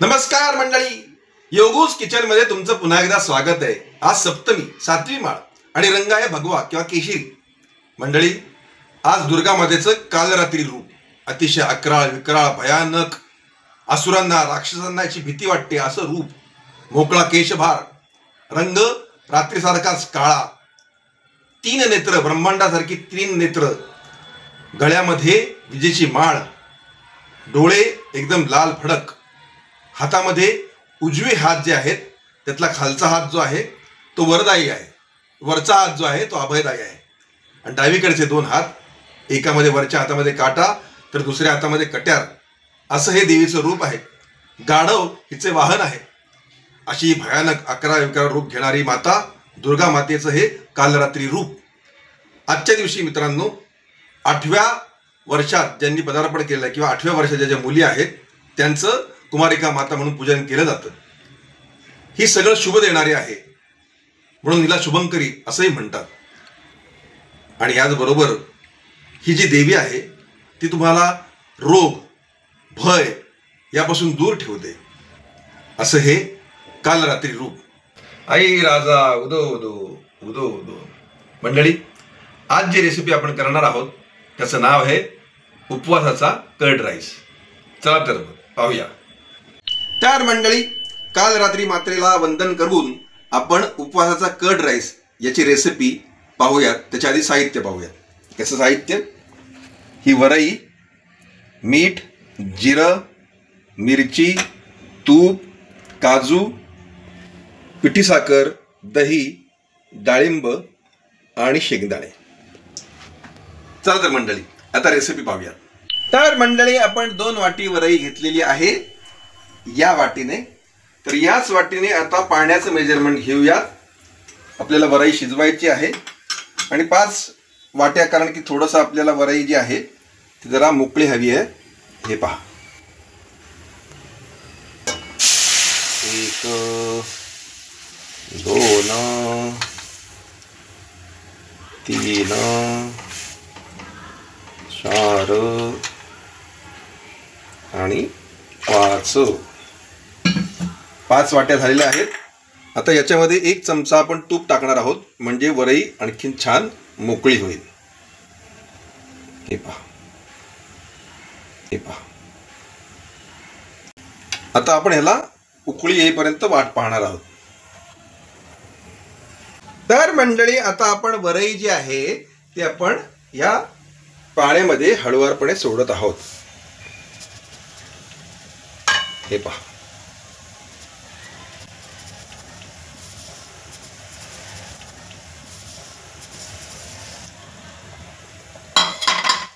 नमस्कार मंडळी, योगूस किचन मध्ये तुमचं पुन्हा एकदा स्वागत आहे। आज सप्तमी, सातवी माळ आणि रंग आहे भगवा किंवा केशरी। मंडळी, आज दुर्गा मातेचं काल रात्री रूप अतिशय अक्राळ विक्राळ भयानक, असुरांना राक्षसांना याची भीती वाटते असं रूप, मोकळा केशभार, रंग रात्रीसारखाच काळा, तीन नेत्र ब्रह्मांडासारखी तीन नेत्र, गळ्यामध्ये विजेची माळ, डोळे एकदम लाल फडक, हातामध्ये उजवे हात जे आहेत त्यातला खालचा हात जो आहे तो वरदायी आहे, वरचा हात जो आहे तो अभयदायी आहे, आणि डावीकडचे दोन हात, एकामध्ये वरच्या हातामध्ये काटा तर दुसऱ्या हातामध्ये कट्यार, असं हे देवीचं रूप आहे। गाढव हिचे वाहन आहे। अशी भयानक अकरा विकार रूप घेणारी माता दुर्गा मातेचं हे कालरात्री रूप। आजच्या दिवशी मित्रांनो, 8व्या वर्षात ज्यांनी पदार्पण केलं किंवा 8व्या वर्षाच्या ज्या मुली आहेत त्यांचं कुमारिका माता म्हणून पूजन केलं जातं। ही सगळं शुभ देणारी आहे म्हणून हिला शुभंकरी असंही म्हणतात। आणि याचबरोबर ही जी देवी आहे ती तुम्हाला रोग भय यापासून दूर ठेवते, असं हे कालरात्री रूप। आई राजा उदो उदो उदो उदो। मंडळी, आज जी रेसिपी आपण करणार आहोत त्याचं नाव आहे उपवासाचा कर्ड राईस। चला तर पाहूया। तर मंडळी, काल रात्री मात्रेला वंदन करून आपण उपवासाचा कर्ड राईस याची रेसिपी पाहूयात। त्याच्या आधी साहित्य पाहूयात। कसं साहित्य? ही वरई, मीठ, जिरं, मिरची, तूप, काजू, पिठी साखर, दही, डाळिंब आणि शेंगदाणे। चला तर मंडळी, आता रेसिपी पाहूया। तर मंडळी, आपण 2 वाटी वरई घेतलेली आहे या वाटीने। तर याच वाटीने आता पाण्याचं मेजरमेंट घेऊयात। आपल्याला वरई शिजवायची आहे आणि 5 वाट्या, कारण की थोडंसं आपल्याला वरई जी आहे ती जरा मोकळी हवी आहे। हे पहा, 1 2 3 4 आणि 5 वाट्या झालेल्या आहेत। आता याच्यामध्ये 1 चमचा आपण तूप टाकणार आहोत, म्हणजे वरई आणखीन छान मोकळी होईल। हे पहा, हे पहा। आता आपण ह्याला उकळी येईपर्यंत वाट पाहणार आहोत। तर मंडळी, आता आपण वरई जी आहे ती आपण या पाण्यामध्ये हळुवारपणे सोडत आहोत। हे पहा,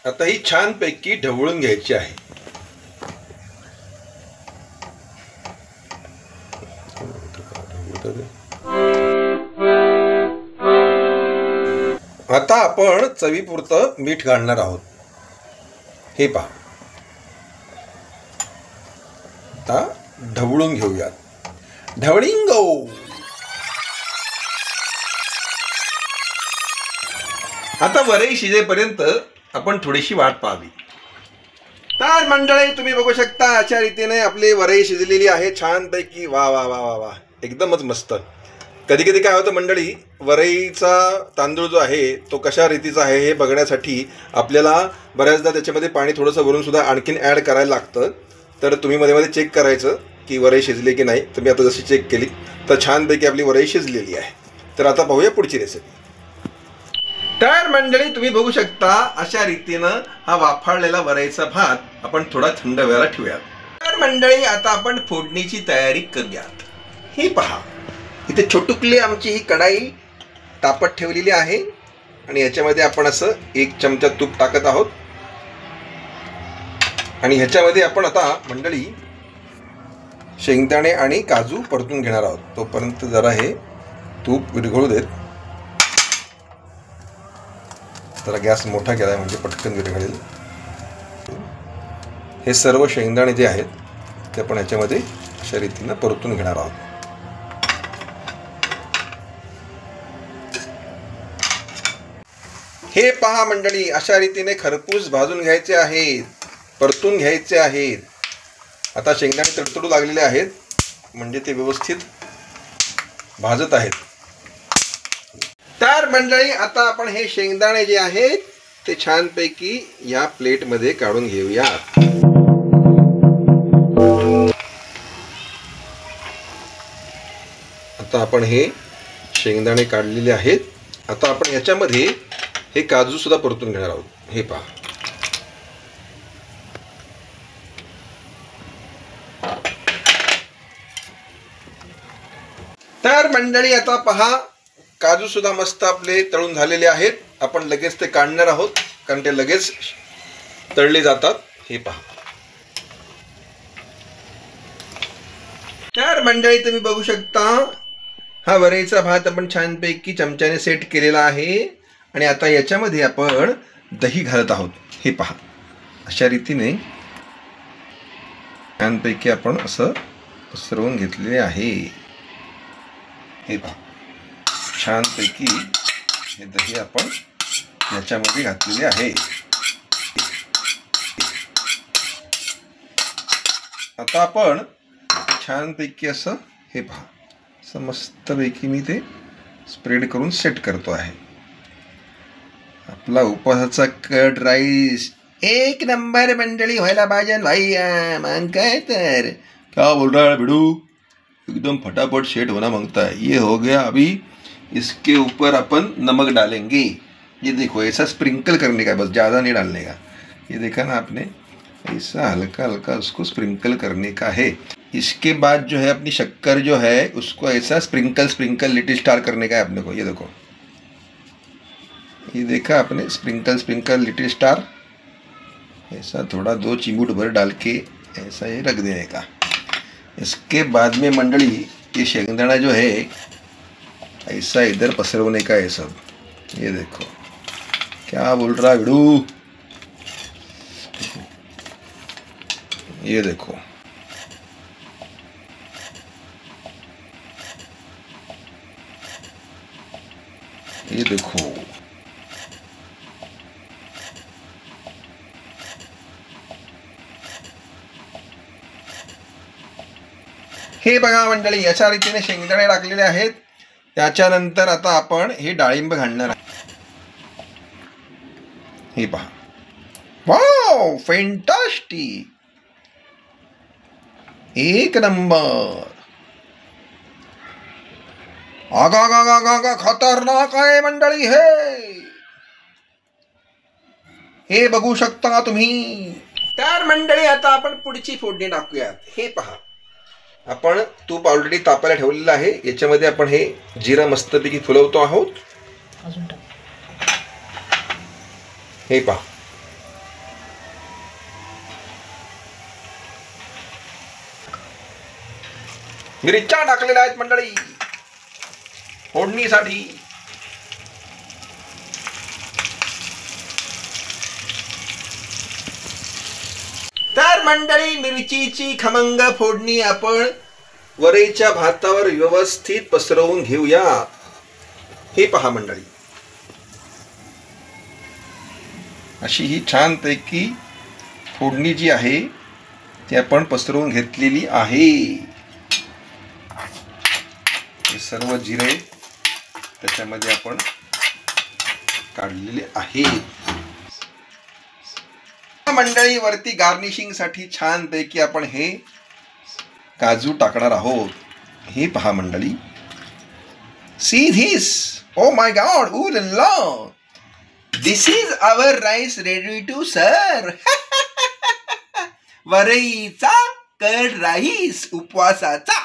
आता ही छानपैकी ढवळून घ्यायची आहे। आता आपण चवीपुरतं मीठ घालणार आहोत। हे पहा, आता ढवळून घेऊयात। ढवळिंगो। आता वरई शिजेपर्यंत आपण थोडीशी वाट पाहावी। तर मंडळी, तुम्ही बघू शकता अशा रीतीने आपली वरई शिजलेली आहे छानपैकी। वा वा वा वा वा, एकदमच मस्त। कधी कधी काय होतं मंडळी, वरईचा तांदूळ जो आहे तो कशा रीतीचा आहे हे बघण्यासाठी आपल्याला बऱ्याचदा त्याच्यामध्ये पाणी थोडंसं वरून सुद्धा आणखीन ॲड करायला लागतं। तर तुम्ही मध्ये मध्ये चेक करायचं की वरई शिजली की नाही। तर मी आता जशी चेक केली तर छानपैकी आपली वरई शिजलेली आहे। तर आता पाहूया पुढची रेसिपी। तर मंडळी, तुम्ही बघू शकता अशा रीतीनं हा वाफाळलेला वरईचा भात आपण थोडा थंड व्हायला ठेवूयात। तर मंडळी, आता आपण फोडणीची तयारी करूयात। ही पहा, इथे छोटुकली आमची ही कढाई तापत ठेवलेली आहे आणि याच्यामध्ये आपण असं 1 चमचा तूप टाकत आहोत। आणि ह्याच्यामध्ये आपण आता मंडळी शेंगदाणे आणि काजू परतून घेणार आहोत। तोपर्यंत जरा हे तूप विरघळू देत। जरा गॅस मोठा केला आहे म्हणजे पटकन विरघळेल। हे सर्व शेंगदाणे जे आहेत ते आपण ह्याच्यामध्ये अशा रीतीनं परतून घेणार आहोत। हे पहा मंडळी, अशा रीतीने खरपूस भाजून घ्यायचे आहेत, परतून घ्यायचे आहेत। आता शेंगदाणे तडतडू लागलेले आहेत, म्हणजे ते व्यवस्थित भाजत आहेत. तर मंडळी आता आपण हे शेंगदाणे जे आहेत ते छानपैकी या प्लेटमध्ये काढून घेऊया. आता आपण हे शेंगदाणे काढलेले आहेत. आता आपण याच्यामध्ये हे काजू सुद्धा परतून घेणार आहोत. हे पहा, तर मंडळी आता पहा काजू सुद्धा मस्त आपले तळून झालेले आहेत. आपण लगेच ते काढणार आहोत, कारण ते लगेच तळले जातात. हे पहा, तर मंडळी तुम्ही बघू शकता हा वरईचा भात आपण छानपैकी चमच्याने सेट केलेला आहे. आणि आता याच्यामध्ये आपण दही घालत आहोत. हे पहा, अशा रीतीने छानपैकी आपण असं पसरवून घेतलेले आहे. हे पहा, छानपैकी हे दही आपण याच्यामध्ये घातलेले आहे. आता आपण छानपैकी असं हे पहा, असं मस्तपैकी मी ते स्प्रेड करून सेट करतो आहे. आपला उपवासाचा कर्ड राईस एक नंबर मंडळी व्हायला पाहिजे भाई. मग काय तर क्या बोल रहा है भिड़ू, एकदम फटाफट सेट होना मांगता है. ये हो गया. अभी इसके ऊपर अपन नमक डालेंगे. ये देखो ऐसा स्प्रिंकल करने का, बस ज़्यादा नहीं डालने का. ये देखा ना आपने, ऐसा हल्का हल्का उसको स्प्रिंकल करने का है. इसके बाद जो है अपनी शक्कर जो है उसको ऐसा स्प्रिंकल लिटिल स्टार करने का है अपने को. ये देखो, ये देखा आपने, स्प्रिंकल लिटिल स्टार ऐसा थोड़ा 2 चिमूट भर डाल के ऐसा ये रख देने का. इसके बाद में मंडली ये शेंगदाना जो है ऐसा इधर पसरवने का है सब. ये देखो क्या बोल रहा है भिड़ू. ये देखो, ये देखो, हे बघा मंडळी, याच्या रीतीने शेंगदाणे टाकलेले आहेत. त्याच्यानंतर आता आपण हे डाळिंब घालणार आहे. हे पहा, वाव, फॅन्टास्टिक, एक नंबर. आगा खतरनाक आहे मंडळी हे बघू शकता तुम्ही. तर मंडळी आता आपण पुढची फोडणी टाकूयात. हे पहा, आपण तूप ऑलरेडी तापायला ठेवलेलं आहे. याच्यामध्ये आपण हे जिरा मस्तपैकी फुलवतो आहोत. हे पहा, मिरच्या टाकलेल्या आहेत मंडळी फोडणीसाठी. तर मंडळी मिरचीची खमंग फोडणी आपण वरईच्या भातावर व्यवस्थित पसरवून घेऊया. हे पहा मंडळी, अशी ही छानपैकी फोडणी जी आहे ती आपण पसरवून घेतलेली आहे. हे सर्व जिरे त्याच्यामध्ये आपण काढलेले आहे. मंडळी वरती गार्निशिंग साठी छानपैकी आपण हे काजू टाकणार आहोत. हे पहा मंडळी, see this, oh my God, ओ लल्ला, this is our rice ready to serve. वरईचा कर्ड राईस उपवासाचा.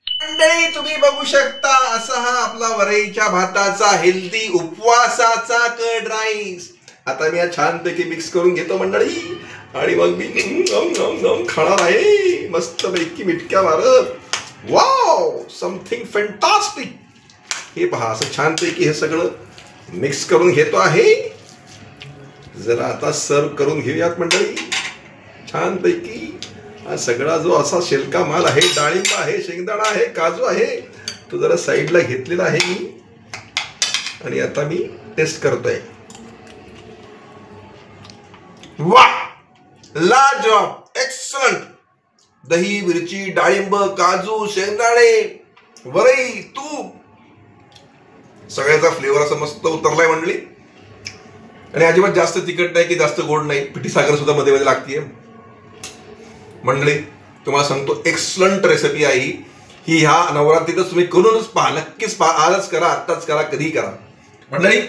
मंडळी तुम्ही बघू शकता, असा हा आपला वरईच्या भाताचा हेल्दी उपवासाचा कर्ड राईस. आता मी छानपैकी मिक्स करून घेतो मंडळी, आणि मग मी खाणार आहे मस्तपैकी मिटक्या मारत. Wow, something fantastic. हे पहा, असं छानपैकी हे सगळं मिक्स करून घेतो आहे. जरा आता सर्व करून घेऊयात मंडळी छानपैकी. हा सगळा जो असा शेलका माल आहे, डाळिंब आहे, शेंगदाणा आहे, काजू आहे, तो जरा साईडला घेतलेला आहे मी. आणि आता मी टेस्ट करतोय. वाह, लाजवाब, एक्सलंट, दही, मिरची, डाळिंब, काजू, शेंगदाणे, वरई, तूप, सगळ्याचा फ्लेवर असा मस्त उतरलाय मंडळी. आणि अजिबात जास्त तिखट नाही की जास्त गोड नाही. पिठी साखर सुद्धा मध्ये मध्ये लागतीये मंडळी. तुम्हाला सांगतो एक्सलंट रेसिपी आहे ही. ह्या नवरात्रीतच तुम्ही करूनच पहा, नक्कीच पहा. आजच करा, आत्ताच करा, कधीही करा मंडळी.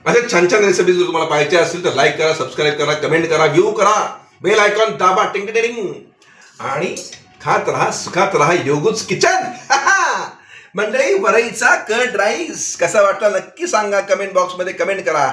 असे छान छान रेसिपी जर तुम्हाला पाहिजे असतील तर लाईक करा, सबस्क्राईब करा, कमेंट करा, व्ह्यू करा, बेल आयकॉन दाबा, टिंग टिंग, आणि खात राहा, सुखात राहा. योगूच किचन. मंडळी, वरईचा कर्ड राईस कसा वाटला नक्की सांगा, कमेंट बॉक्स मध्ये कमेंट करा.